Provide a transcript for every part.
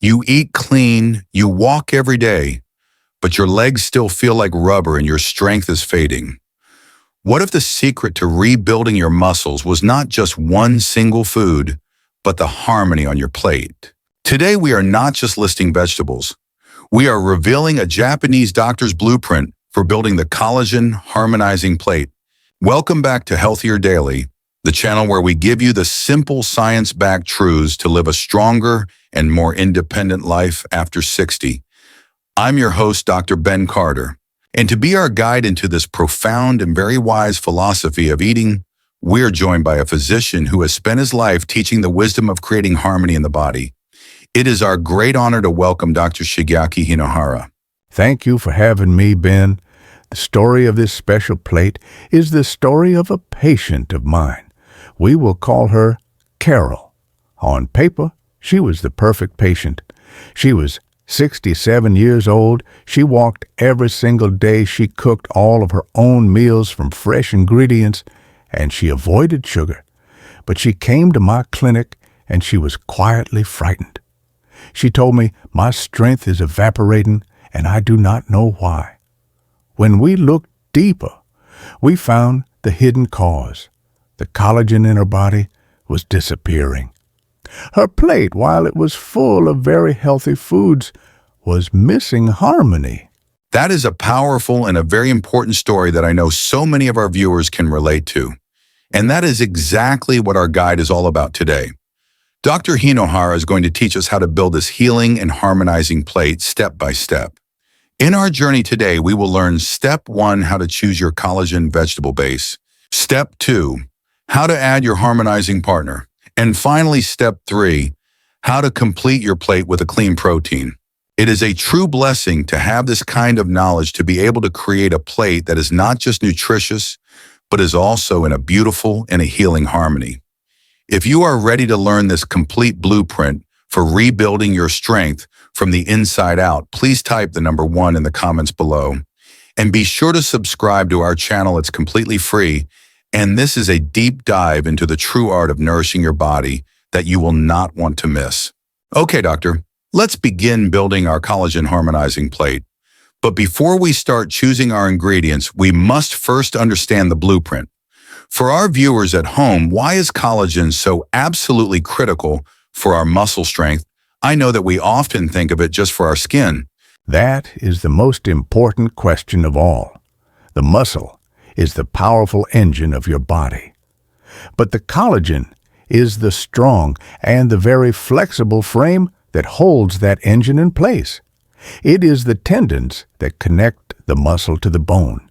You eat clean, you walk every day, but your legs still feel like rubber and your strength is fading. What if the secret to rebuilding your muscles was not just one single food, but the harmony on your plate? Today, we are not just listing vegetables. We are revealing a Japanese doctor's blueprint for building the collagen harmonizing plate. Welcome back to Healthier Daily, the channel where we give you the simple science-backed truths to live a stronger and more independent life after 60. I'm your host, Dr. Ben Carter, and to be our guide into this profound and very wise philosophy of eating, we're joined by a physician who has spent his life teaching the wisdom of creating harmony in the body. It is our great honor to welcome Dr. Shigeaki Hinohara. Thank you for having me, Ben. The story of this special plate is the story of a patient of mine. We will call her Carol. On paper, she was the perfect patient. She was 67 years old. She walked every single day. She cooked all of her own meals from fresh ingredients, and she avoided sugar. But she came to my clinic, and she was quietly frightened. She told me, "My strength is evaporating, and I do not know why." When we looked deeper, we found the hidden cause. The collagen in her body was disappearing. Her plate, while it was full of very healthy foods, was missing harmony. That is a powerful and a very important story that I know so many of our viewers can relate to. And that is exactly what our guide is all about today. Dr. Hinohara is going to teach us how to build this healing and harmonizing plate step by step. In our journey today, we will learn Step 1, how to choose your collagen vegetable base. Step 2, how to add your harmonizing partner. And finally, Step 3, how to complete your plate with a clean protein. It is a true blessing to have this kind of knowledge to be able to create a plate that is not just nutritious, but is also in a beautiful and a healing harmony. If you are ready to learn this complete blueprint for rebuilding your strength from the inside out, please type the number 1 in the comments below. And be sure to subscribe to our channel. It's completely free. And this is a deep dive into the true art of nourishing your body that you will not want to miss. Okay, doctor, let's begin building our collagen harmonizing plate. But before we start choosing our ingredients, we must first understand the blueprint. For our viewers at home, why is collagen so absolutely critical for our muscle strength? I know that we often think of it just for our skin. That is the most important question of all. The muscle is the powerful engine of your body. But the collagen is the strong and the very flexible frame that holds that engine in place. It is the tendons that connect the muscle to the bone.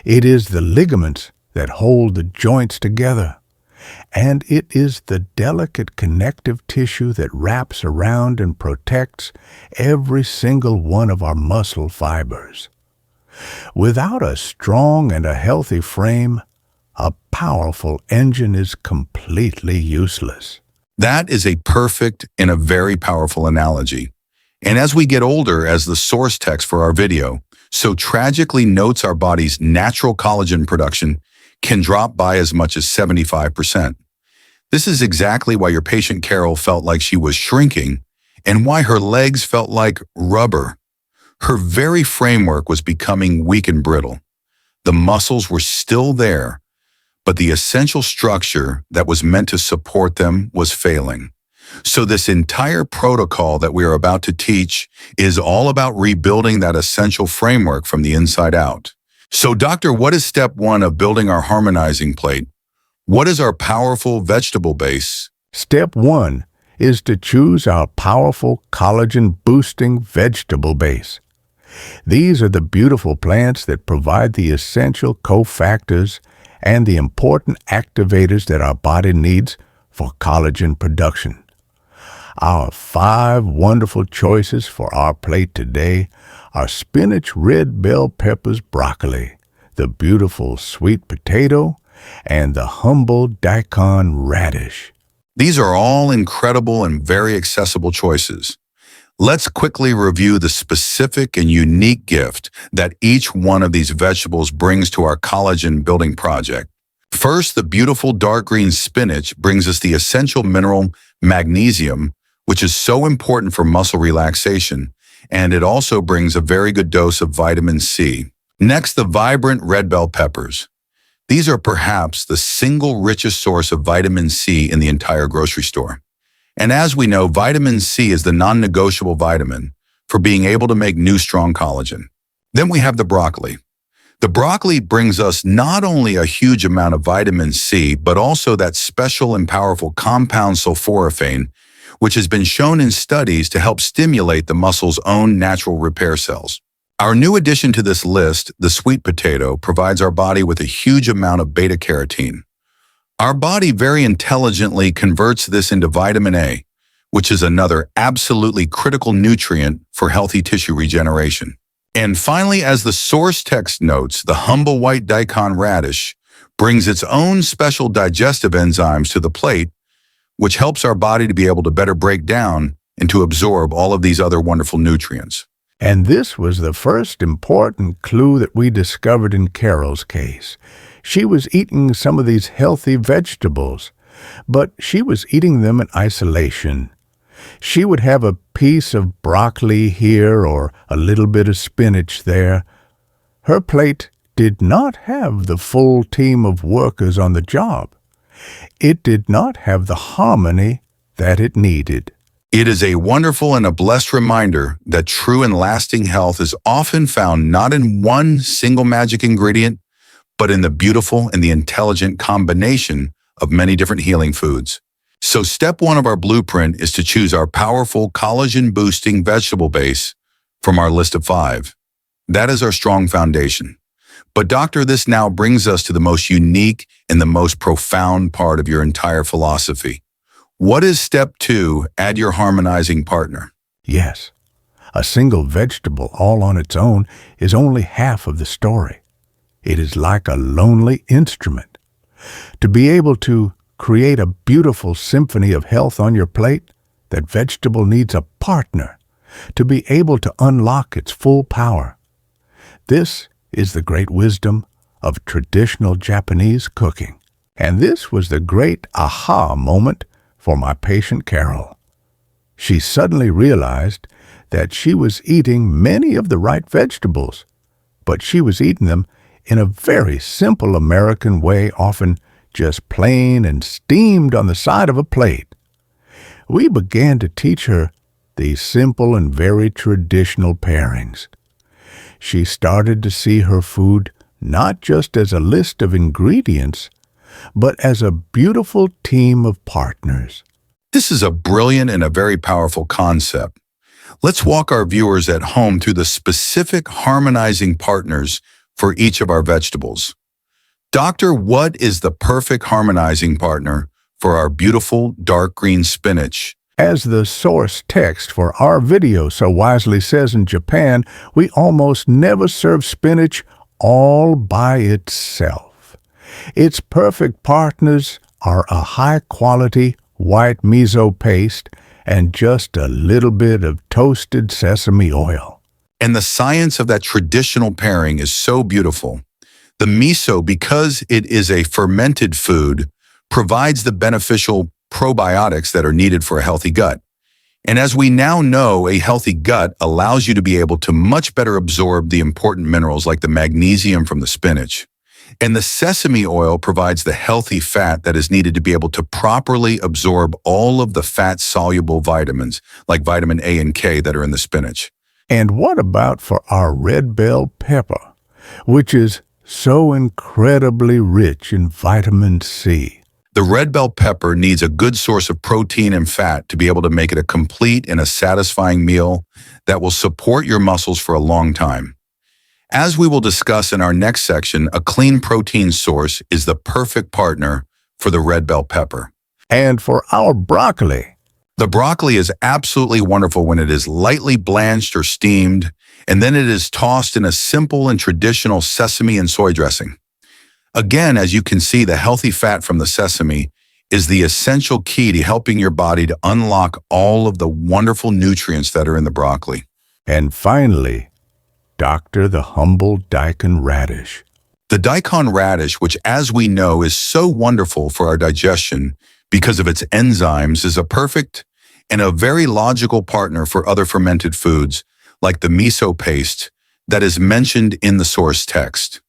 It is the ligaments that hold the joints together. And it is the delicate connective tissue that wraps around and protects every single one of our muscle fibers. Without a strong and a healthy frame, a powerful engine is completely useless. That is a perfect and a very powerful analogy. And as we get older, as the source text for our video so tragically notes, our body's natural collagen production can drop by as much as 75%. This is exactly why your patient Carol felt like she was shrinking and why her legs felt like rubber. Her very framework was becoming weak and brittle. The muscles were still there, but the essential structure that was meant to support them was failing. So this entire protocol that we are about to teach is all about rebuilding that essential framework from the inside out. So, doctor, what is step 1 of building our harmonizing plate? What is our powerful vegetable base? Step 1 is to choose our powerful collagen-boosting vegetable base. These are the beautiful plants that provide the essential cofactors and the important activators that our body needs for collagen production. Our 5 wonderful choices for our plate today are spinach, red bell peppers, broccoli, the beautiful sweet potato, and the humble daikon radish. These are all incredible and very accessible choices. Let's quickly review the specific and unique gift that each one of these vegetables brings to our collagen building project. First, the beautiful dark green spinach brings us the essential mineral magnesium, which is so important for muscle relaxation, and it also brings a very good dose of vitamin C. Next, the vibrant red bell peppers. These are perhaps the single richest source of vitamin C in the entire grocery store. And as we know, vitamin C is the non-negotiable vitamin for being able to make new strong collagen. Then we have the broccoli. The broccoli brings us not only a huge amount of vitamin C, but also that special and powerful compound sulforaphane, which has been shown in studies to help stimulate the muscle's own natural repair cells. Our new addition to this list, the sweet potato, provides our body with a huge amount of beta-carotene. Our body very intelligently converts this into vitamin A, which is another absolutely critical nutrient for healthy tissue regeneration. And finally, as the source text notes, the humble white daikon radish brings its own special digestive enzymes to the plate, which helps our body to be able to better break down and to absorb all of these other wonderful nutrients. And this was the first important clue that we discovered in Carol's case. She was eating some of these healthy vegetables, but she was eating them in isolation. She would have a piece of broccoli here or a little bit of spinach there. Her plate did not have the full team of workers on the job. It did not have the harmony that it needed. It is a wonderful and a blessed reminder that true and lasting health is often found not in one single magic ingredient, but in the beautiful and the intelligent combination of many different healing foods. So step one of our blueprint is to choose our powerful collagen-boosting vegetable base from our list of 5. That is our strong foundation. But doctor, this now brings us to the most unique and the most profound part of your entire philosophy. What is step 2? Add your harmonizing partner. Yes, a single vegetable all on its own is only half of the story. It is like a lonely instrument. To be able to create a beautiful symphony of health on your plate, that vegetable needs a partner to be able to unlock its full power. This is the great wisdom of traditional Japanese cooking. And this was the great aha moment for my patient Carol. She suddenly realized that she was eating many of the right vegetables, but she was eating them in a very simple American way, often just plain and steamed on the side of a plate. We began to teach her these simple and very traditional pairings. She started to see her food not just as a list of ingredients, but as a beautiful team of partners. This is a brilliant and a very powerful concept. Let's walk our viewers at home through the specific harmonizing partners for each of our vegetables. Doctor, what is the perfect harmonizing partner for our beautiful dark green spinach? As the source text for our video so wisely says, in Japan, we almost never serve spinach all by itself. Its perfect partners are a high-quality white miso paste and just a little bit of toasted sesame oil. And the science of that traditional pairing is so beautiful. The miso, because it is a fermented food, provides the beneficial probiotics that are needed for a healthy gut. And as we now know, a healthy gut allows you to be able to much better absorb the important minerals like the magnesium from the spinach. And the sesame oil provides the healthy fat that is needed to be able to properly absorb all of the fat-soluble vitamins like vitamin A and K that are in the spinach. And what about for our red bell pepper, which is so incredibly rich in vitamin C? The red bell pepper needs a good source of protein and fat to be able to make it a complete and a satisfying meal that will support your muscles for a long time. As we will discuss in our next section, a clean protein source is the perfect partner for the red bell pepper. And for our broccoli, the broccoli is absolutely wonderful when it is lightly blanched or steamed, and then it is tossed in a simple and traditional sesame and soy dressing. Again, as you can see, the healthy fat from the sesame is the essential key to helping your body to unlock all of the wonderful nutrients that are in the broccoli. And finally, Doctor, the humble daikon radish. The daikon radish, which as we know is so wonderful for our digestion because of its enzymes, is a perfect and a very logical partner for other fermented foods, like the miso paste that is mentioned in the source text.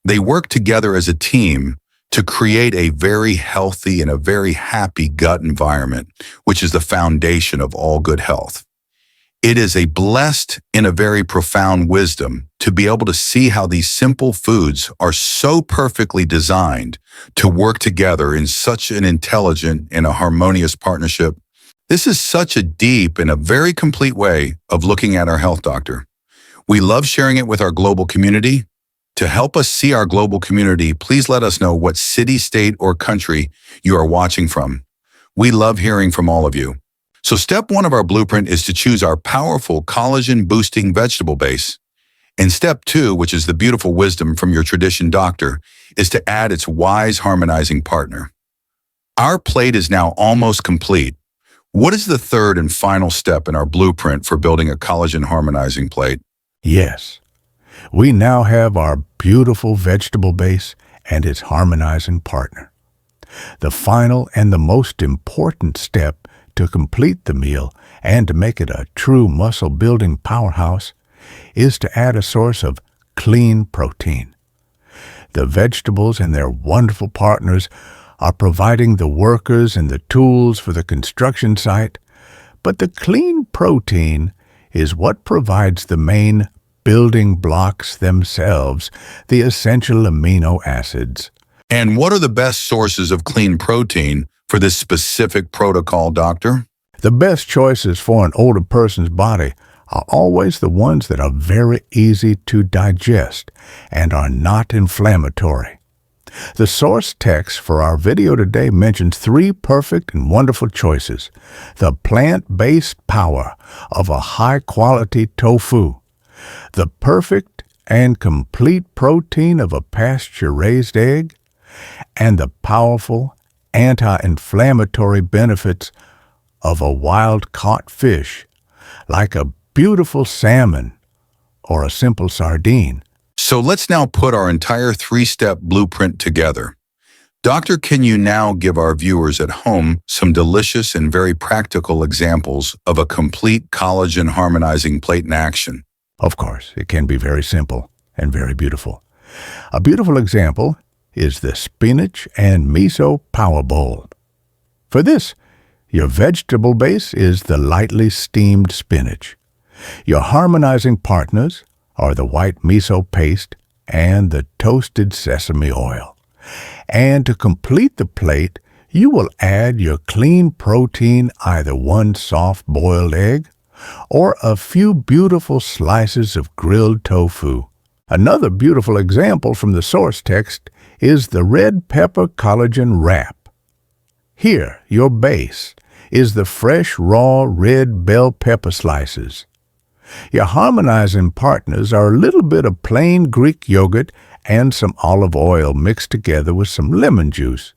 They work together as a team to create a very healthy and a very happy gut environment, which is the foundation of all good health. It is a blessed and a very profound wisdom to be able to see how these simple foods are so perfectly designed to work together in such an intelligent and a harmonious partnership. This is such a deep and a very complete way of looking at our health, doctor. We love sharing it with our global community. To help us see our global community, please let us know what city, state, or country you are watching from. We love hearing from all of you. So step 1 of our blueprint is to choose our powerful collagen-boosting vegetable base. And step 2, which is the beautiful wisdom from your tradition doctor, is to add its wise harmonizing partner. Our plate is now almost complete. What is the third and final step in our blueprint for building a collagen harmonizing plate? Yes, we now have our beautiful vegetable base and its harmonizing partner. The final and the most important step to complete the meal and to make it a true muscle-building powerhouse is to add a source of clean protein. The vegetables and their wonderful partners are providing the workers and the tools for the construction site, but the clean protein is what provides the main building blocks themselves, the essential amino acids. And what are the best sources of clean protein for this specific protocol, doctor? The best choices for an older person's body are always the ones that are very easy to digest and are not inflammatory. The source text for our video today mentions 3 perfect and wonderful choices: the plant-based power of a high-quality tofu, the perfect and complete protein of a pasture-raised egg, and the powerful anti-inflammatory benefits of a wild-caught fish, like a beautiful salmon or a simple sardine. So let's now put our entire 3-step blueprint together. Doctor, can you now give our viewers at home some delicious and very practical examples of a complete collagen harmonizing plate in action? Of course, it can be very simple and very beautiful. A beautiful example is the spinach and miso power bowl. For this, your vegetable base is the lightly steamed spinach. Your harmonizing partners are the white miso paste and the toasted sesame oil. And to complete the plate, you will add your clean protein, either 1 soft-boiled egg or a few beautiful slices of grilled tofu. Another beautiful example from the source text is the red pepper collagen wrap. Here, your base is the fresh, raw, red bell pepper slices. Your harmonizing partners are a little bit of plain Greek yogurt and some olive oil mixed together with some lemon juice.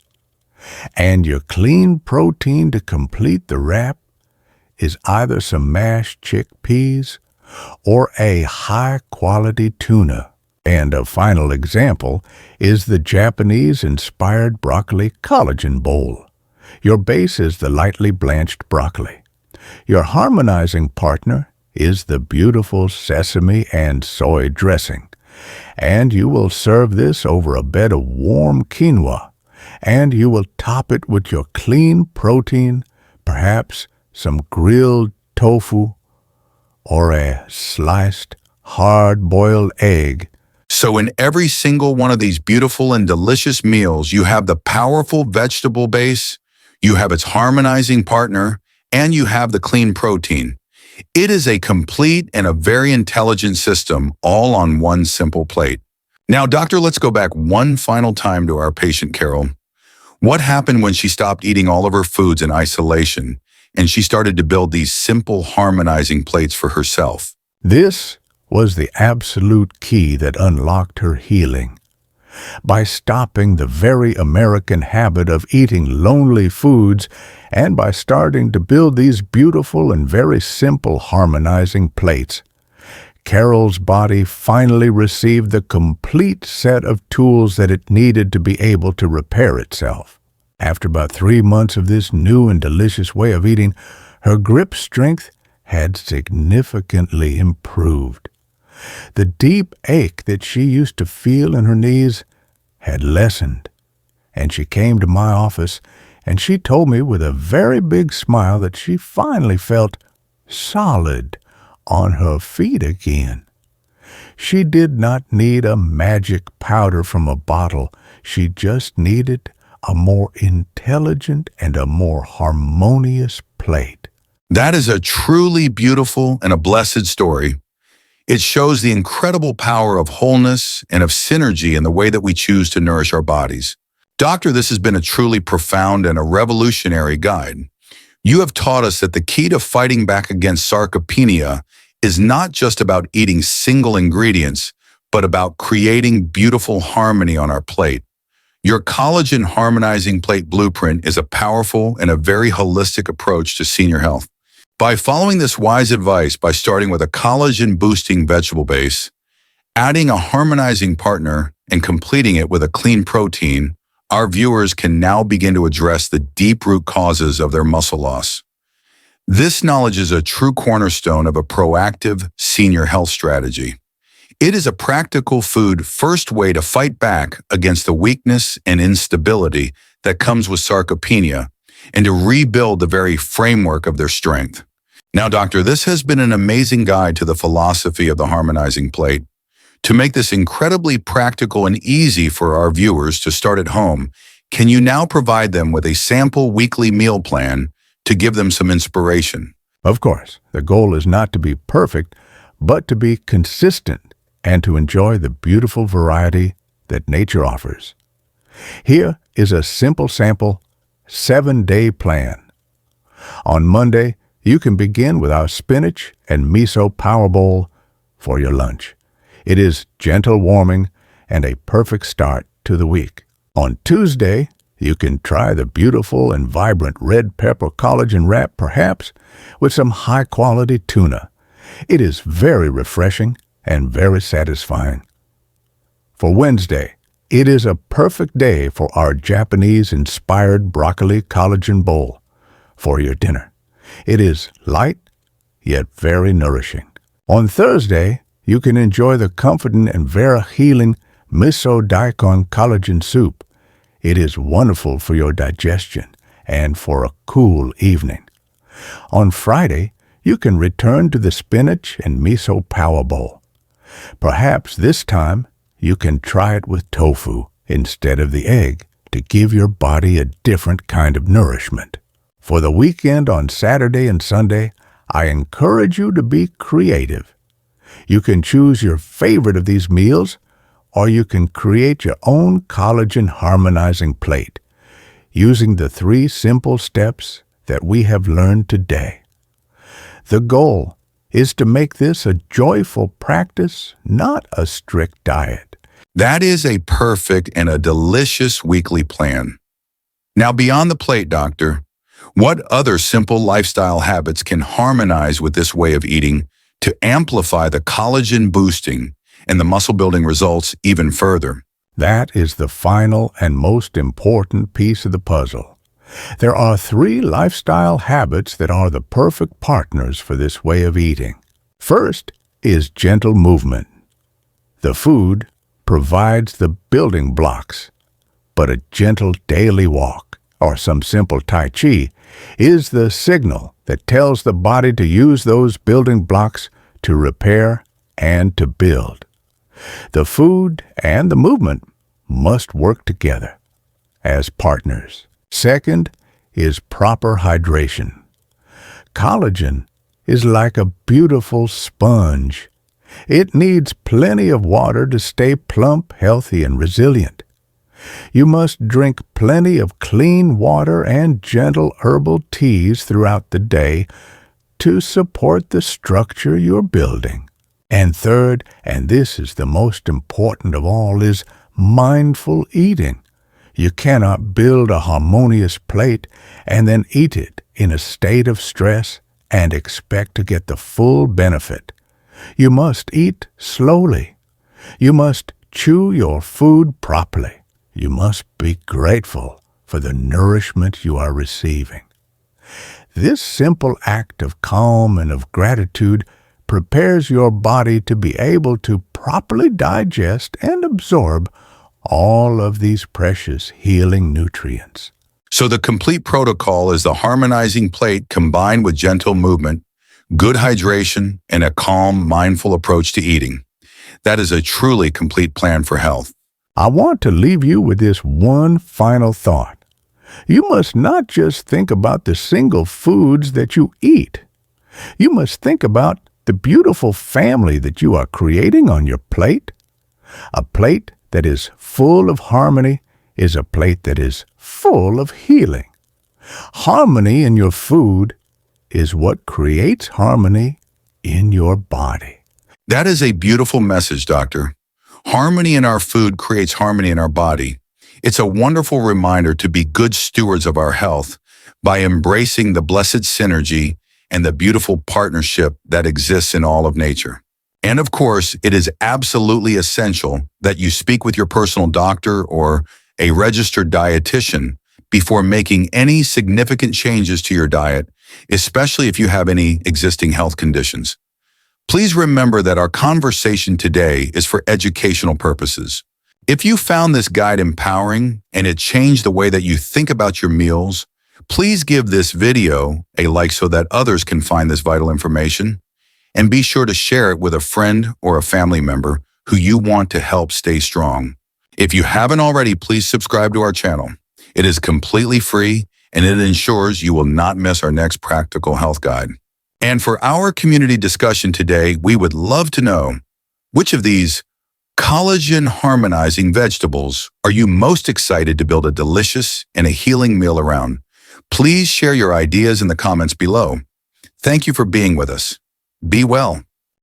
And your clean protein to complete the wrap is either some mashed chickpeas or a high-quality tuna. And a final example is the Japanese-inspired broccoli collagen bowl. Your base is the lightly blanched broccoli. Your harmonizing partner is the beautiful sesame and soy dressing. And you will serve this over a bed of warm quinoa. And you will top it with your clean protein, perhaps some grilled tofu or a sliced, hard-boiled egg. So in every single one of these beautiful and delicious meals, you have the powerful vegetable base, you have its harmonizing partner, and you have the clean protein. It is a complete and a very intelligent system, all on one simple plate. Now, doctor, let's go back one final time to our patient, Carol. What happened when she stopped eating all of her foods in isolation and she started to build these simple harmonizing plates for herself? This was the absolute key that unlocked her healing. By stopping the very American habit of eating lonely foods and by starting to build these beautiful and very simple harmonizing plates, Carol's body finally received the complete set of tools that it needed to be able to repair itself. After about 3 months of this new and delicious way of eating, Her grip strength had significantly improved. The deep ache that she used to feel in her knees had lessened, and she came to my office and she told me with a very big smile that she finally felt solid on her feet again. She did not need a magic powder from a bottle. She just needed a more intelligent and a more harmonious plate. That is a truly beautiful and a blessed story. It shows the incredible power of wholeness and of synergy in the way that we choose to nourish our bodies. Doctor, this has been a truly profound and a revolutionary guide. You have taught us that the key to fighting back against sarcopenia is not just about eating single ingredients, but about creating beautiful harmony on our plate. Your collagen harmonizing plate blueprint is a powerful and a very holistic approach to senior health. By following this wise advice by starting with a collagen-boosting vegetable base, adding a harmonizing partner, and completing it with a clean protein, our viewers can now begin to address the deep root causes of their muscle loss. This knowledge is a true cornerstone of a proactive senior health strategy. It is a practical food-first way to fight back against the weakness and instability that comes with sarcopenia and to rebuild the very framework of their strength. Now, Doctor, this has been an amazing guide to the philosophy of the harmonizing plate. To make this incredibly practical and easy for our viewers to start at home, can you now provide them with a sample weekly meal plan to give them some inspiration? Of course, the goal is not to be perfect, but to be consistent and to enjoy the beautiful variety that nature offers. Here is a simple sample 7-day plan. On Monday, you can begin with our spinach and miso power bowl for your lunch. It is gentle warming and a perfect start to the week. On Tuesday, you can try the beautiful and vibrant red pepper collagen wrap, perhaps with some high-quality tuna. It is very refreshing and very satisfying. For Wednesday, it is a perfect day for our Japanese-inspired broccoli collagen bowl for your dinner. It is light, yet very nourishing. On Thursday, you can enjoy the comforting and very healing miso daikon collagen soup. It is wonderful for your digestion and for a cool evening. On Friday, you can return to the spinach and miso power bowl. Perhaps this time you can try it with tofu instead of the egg to give your body a different kind of nourishment. For the weekend on Saturday and Sunday, I encourage you to be creative. You can choose your favorite of these meals, or you can create your own collagen harmonizing plate using the 3 simple steps that we have learned today. The goal is to make this a joyful practice, not a strict diet. That is a perfect and a delicious weekly plan. Now, beyond the plate, Doctor, what other simple lifestyle habits can harmonize with this way of eating to amplify the collagen boosting and the muscle building results even further? That is the final and most important piece of the puzzle. There are 3 lifestyle habits that are the perfect partners for this way of eating. First is gentle movement. The food provides the building blocks, but a gentle daily walk, or some simple Tai Chi, is the signal that tells the body to use those building blocks to repair and to build. The food and the movement must work together as partners. Second is proper hydration. Collagen is like a beautiful sponge. It needs plenty of water to stay plump, healthy, and resilient. You must drink plenty of clean water and gentle herbal teas throughout the day to support the structure you're building. And third, and this is the most important of all, is mindful eating. You cannot build a harmonious plate and then eat it in a state of stress and expect to get the full benefit. You must eat slowly. You must chew your food properly. You must be grateful for the nourishment you are receiving. This simple act of calm and of gratitude prepares your body to be able to properly digest and absorb all of these precious healing nutrients. So the complete protocol is the harmonizing plate combined with gentle movement, good hydration, and a calm, mindful approach to eating. That is a truly complete plan for health. I want to leave you with this one final thought. You must not just think about the single foods that you eat. You must think about the beautiful family that you are creating on your plate. A plate that is full of harmony is a plate that is full of healing. Harmony in your food is what creates harmony in your body. That is a beautiful message, Doctor. Harmony in our food creates harmony in our body. It's a wonderful reminder to be good stewards of our health by embracing the blessed synergy and the beautiful partnership that exists in all of nature. And of course, it is absolutely essential that you speak with your personal doctor or a registered dietitian before making any significant changes to your diet, especially if you have any existing health conditions. Please remember that our conversation today is for educational purposes. If you found this guide empowering and it changed the way that you think about your meals, please give this video a like so that others can find this vital information. And be sure to share it with a friend or a family member who you want to help stay strong. If you haven't already, please subscribe to our channel. It is completely free and it ensures you will not miss our next practical health guide. And for our community discussion today, we would love to know which of these collagen harmonizing vegetables are you most excited to build a delicious and a healing meal around? Please share your ideas in the comments below. Thank you for being with us. Be well.